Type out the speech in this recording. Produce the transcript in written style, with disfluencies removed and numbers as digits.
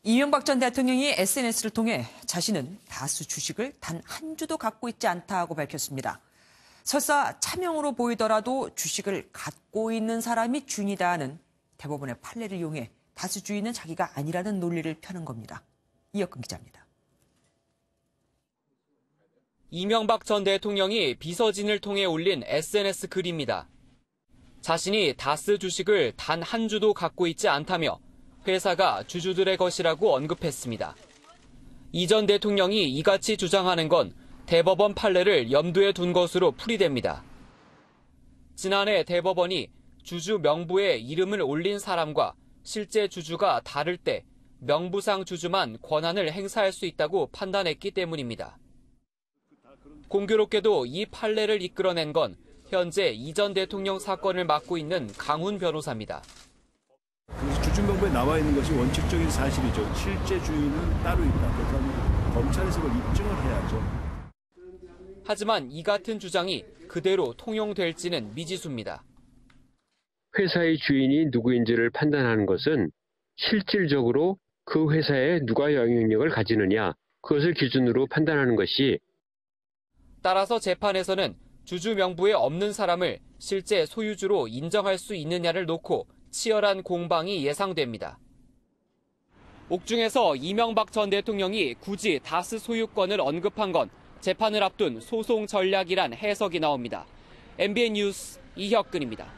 이명박 전 대통령이 SNS를 통해 자신은 다수 주식을 단 한 주도 갖고 있지 않다고 밝혔습니다. 설사 차명으로 보이더라도 주식을 갖고 있는 사람이 주인이다 하는 대법원의 판례를 이용해 다수 주인은 자기가 아니라는 논리를 펴는 겁니다. 이혁근 기자입니다. 이명박 전 대통령이 비서진을 통해 올린 SNS 글입니다. 자신이 다스 주식을 단 한 주도 갖고 있지 않다며 회사가 주주들의 것이라고 언급했습니다. 이 전 대통령이 이같이 주장하는 건 대법원 판례를 염두에 둔 것으로 풀이됩니다. 지난해 대법원이 주주 명부에 이름을 올린 사람과 실제 주주가 다를 때 명부상 주주만 권한을 행사할 수 있다고 판단했기 때문입니다. 공교롭게도 이 판례를 이끌어낸 건 현재 이 전 대통령 사건을 맡고 있는 강훈 변호사입니다. 주주 명부에 나와 있는 것이 원칙적인 사실이죠. 실제 주인은 따로 있다. 그래서 검찰에서 그걸 입증을 해야죠. 하지만 이 같은 주장이 그대로 통용될지는 미지수입니다. 회사의 주인이 누구인지를 판단하는 것은 실질적으로 그 회사에 누가 영향력을 가지느냐, 그것을 기준으로 판단하는 것이. 따라서 재판에서는 주주 명부에 없는 사람을 실제 소유주로 인정할 수 있느냐를 놓고 치열한 공방이 예상됩니다. 옥중에서 이명박 전 대통령이 굳이 다스 소유권을 언급한 건 재판을 앞둔 소송 전략이란 해석이 나옵니다. MBN 뉴스 이혁근입니다.